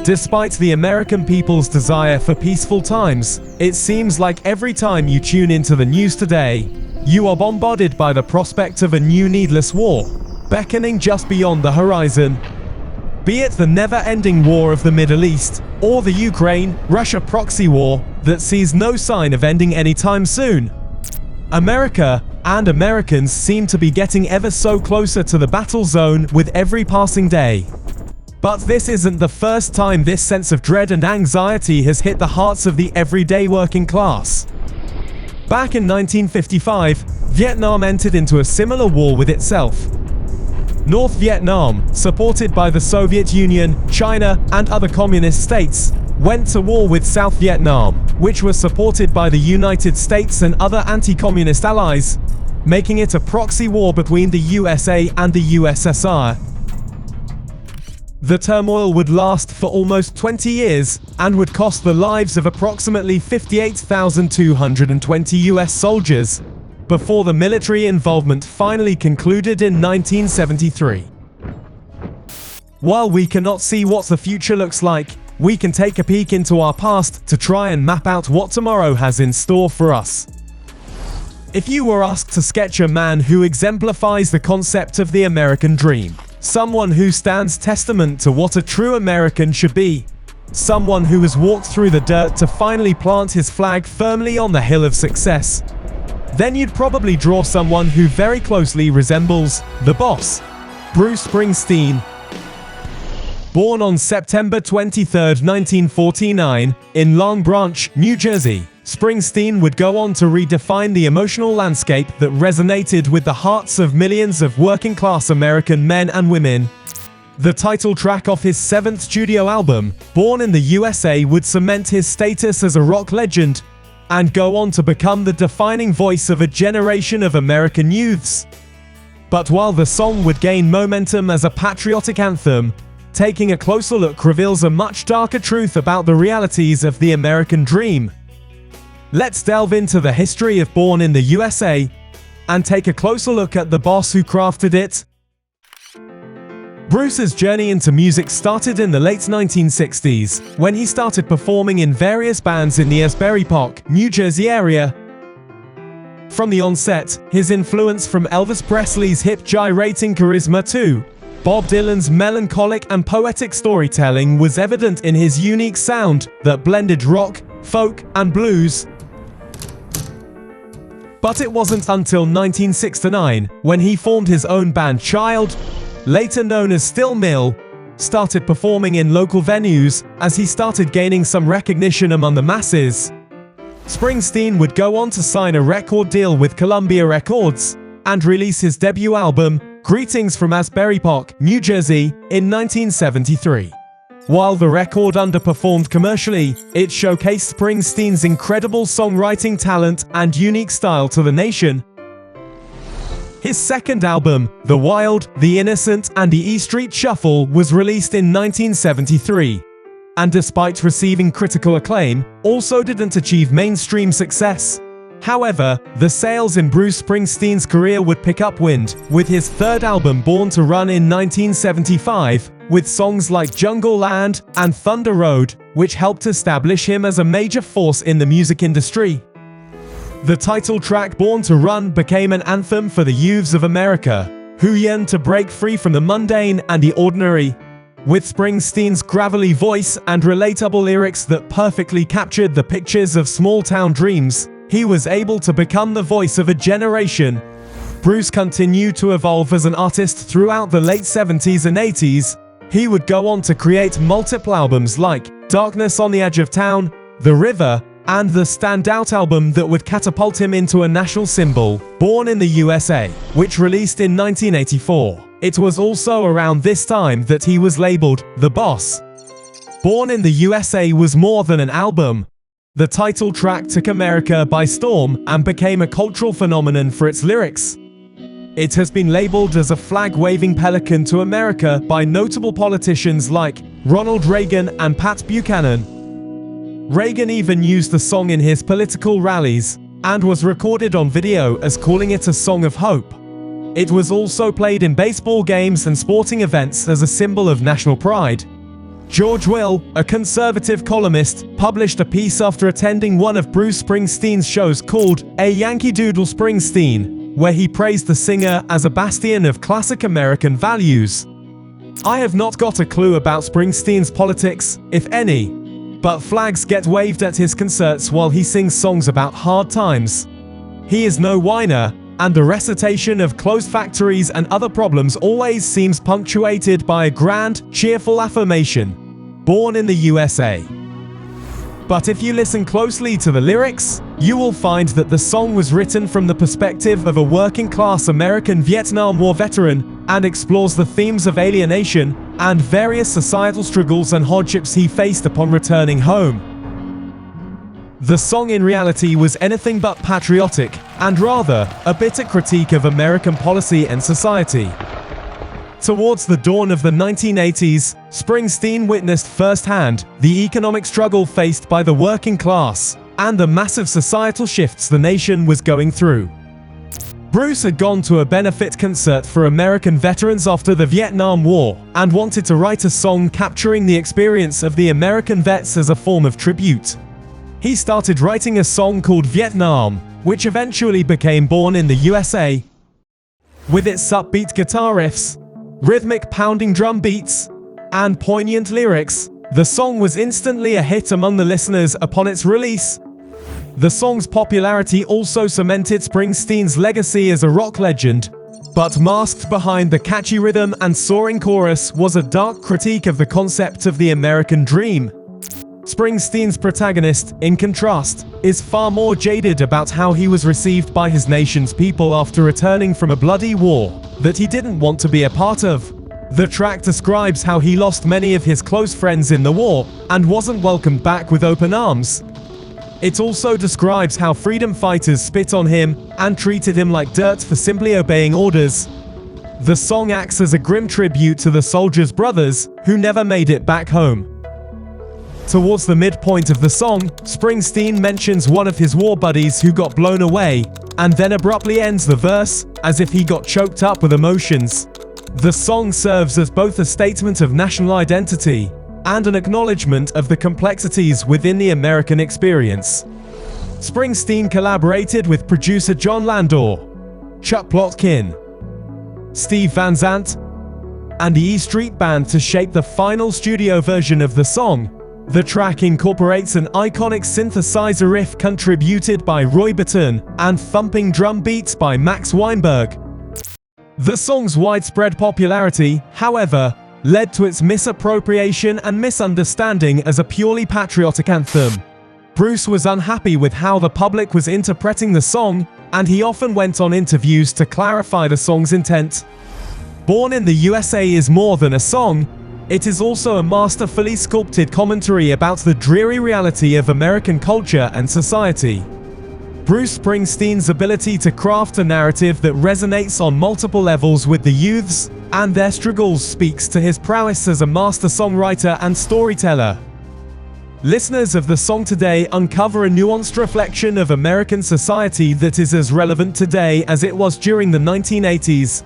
Despite the American people's desire for peaceful times, it seems like every time you tune into the news today, you are bombarded by the prospect of a new needless war, beckoning just beyond the horizon. Be it the never-ending war of the Middle East, or the Ukraine-Russia proxy war that sees no sign of ending anytime soon. America and Americans seem to be getting ever so closer to the battle zone with every passing day. But this isn't the first time this sense of dread and anxiety has hit the hearts of the everyday working class. Back in 1955, Vietnam entered into a similar war with itself. North Vietnam, supported by the Soviet Union, China, and other communist states, went to war with South Vietnam, which was supported by the United States and other anti-communist allies, making it a proxy war between the USA and the USSR. The turmoil would last for almost 20 years and would cost the lives of approximately 58,220 US soldiers, before the military involvement finally concluded in 1973. While we cannot see what the future looks like, we can take a peek into our past to try and map out what tomorrow has in store for us. If you were asked to sketch a man who exemplifies the concept of the American dream, someone who stands testament to what a true American should be, someone who has walked through the dirt to finally plant his flag firmly on the hill of success, then you'd probably draw someone who very closely resembles the boss, Bruce Springsteen. Born on September 23, 1949, in Long Branch, New Jersey, Springsteen would go on to redefine the emotional landscape that resonated with the hearts of millions of working-class American men and women. The title track of his seventh studio album, Born in the USA, would cement his status as a rock legend and go on to become the defining voice of a generation of American youths. But while the song would gain momentum as a patriotic anthem, taking a closer look reveals a much darker truth about the realities of the American dream. Let's delve into the history of Born in the USA and take a closer look at the boss who crafted it. Bruce's journey into music started in the late 1960s, when he started performing in various bands in the Asbury Park, New Jersey area. From the onset, his influence from Elvis Presley's hip-gyrating charisma to Bob Dylan's melancholic and poetic storytelling was evident in his unique sound that blended rock, folk, and blues. But it wasn't until 1969, when he formed his own band Child, later known as Still Mill, started performing in local venues as he started gaining some recognition among the masses. Springsteen would go on to sign a record deal with Columbia Records and release his debut album, Greetings from Asbury Park, New Jersey, in 1973. While the record underperformed commercially, it showcased Springsteen's incredible songwriting talent and unique style to the nation. His second album, The Wild, The Innocent, and the E Street Shuffle, was released in 1973, and despite receiving critical acclaim, also didn't achieve mainstream success. However, the sales in Bruce Springsteen's career would pick up wind, with his third album Born to Run in 1975, with songs like Jungle Land and Thunder Road, which helped establish him as a major force in the music industry. The title track Born to Run became an anthem for the youths of America, who yearned to break free from the mundane and the ordinary. With Springsteen's gravelly voice and relatable lyrics that perfectly captured the pictures of small-town dreams, he was able to become the voice of a generation. Bruce continued to evolve as an artist throughout the late 70s and 80s. He would go on to create multiple albums like Darkness on the Edge of Town, The River, and the standout album that would catapult him into a national symbol, Born in the USA, which released in 1984. It was also around this time that he was labeled The Boss. Born in the USA was more than an album. The title track took America by storm and became a cultural phenomenon for its lyrics. It has been labeled as a flag-waving pelican to America by notable politicians like Ronald Reagan and Pat Buchanan. Reagan even used the song in his political rallies and was recorded on video as calling it a song of hope. It was also played in baseball games and sporting events as a symbol of national pride. George Will, a conservative columnist, published a piece after attending one of Bruce Springsteen's shows called A Yankee Doodle Springsteen, where he praised the singer as a bastion of classic American values. I have not got a clue about Springsteen's politics, if any, but flags get waved at his concerts while he sings songs about hard times. He is no whiner, and the recitation of closed factories and other problems always seems punctuated by a grand, cheerful affirmation, "Born in the USA." But if you listen closely to the lyrics, you will find that the song was written from the perspective of a working-class American Vietnam War veteran and explores the themes of alienation and various societal struggles and hardships he faced upon returning home. The song in reality was anything but patriotic, and rather, a bitter critique of American policy and society. Towards the dawn of the 1980s, Springsteen witnessed firsthand the economic struggle faced by the working class and the massive societal shifts the nation was going through. Bruce had gone to a benefit concert for American veterans after the Vietnam War and wanted to write a song capturing the experience of the American vets as a form of tribute. He started writing a song called Vietnam, which eventually became Born in the USA. With its upbeat guitar riffs, rhythmic pounding drum beats, and poignant lyrics, the song was instantly a hit among the listeners upon its release. The song's popularity also cemented Springsteen's legacy as a rock legend, but masked behind the catchy rhythm and soaring chorus was a dark critique of the concept of the American dream. Springsteen's protagonist, in contrast, is far more jaded about how he was received by his nation's people after returning from a bloody war that he didn't want to be a part of. The track describes how he lost many of his close friends in the war and wasn't welcomed back with open arms. It also describes how freedom fighters spit on him and treated him like dirt for simply obeying orders. The song acts as a grim tribute to the soldiers' brothers who never made it back home. Towards the midpoint of the song, Springsteen mentions one of his war buddies who got blown away, and then abruptly ends the verse, as if he got choked up with emotions. The song serves as both a statement of national identity and an acknowledgement of the complexities within the American experience. Springsteen collaborated with producer John Landor, Chuck Plotkin, Steve Van Zandt, and the E Street Band to shape the final studio version of the song. The track incorporates an iconic synthesizer riff contributed by Roy Bittan and thumping drum beats by Max Weinberg. The song's widespread popularity, however, led to its misappropriation and misunderstanding as a purely patriotic anthem. Bruce was unhappy with how the public was interpreting the song, and he often went on interviews to clarify the song's intent. Born in the USA is more than a song. It is also a masterfully sculpted commentary about the dreary reality of American culture and society. Bruce Springsteen's ability to craft a narrative that resonates on multiple levels with the youths and their struggles speaks to his prowess as a master songwriter and storyteller. Listeners of the song today uncover a nuanced reflection of American society that is as relevant today as it was during the 1980s.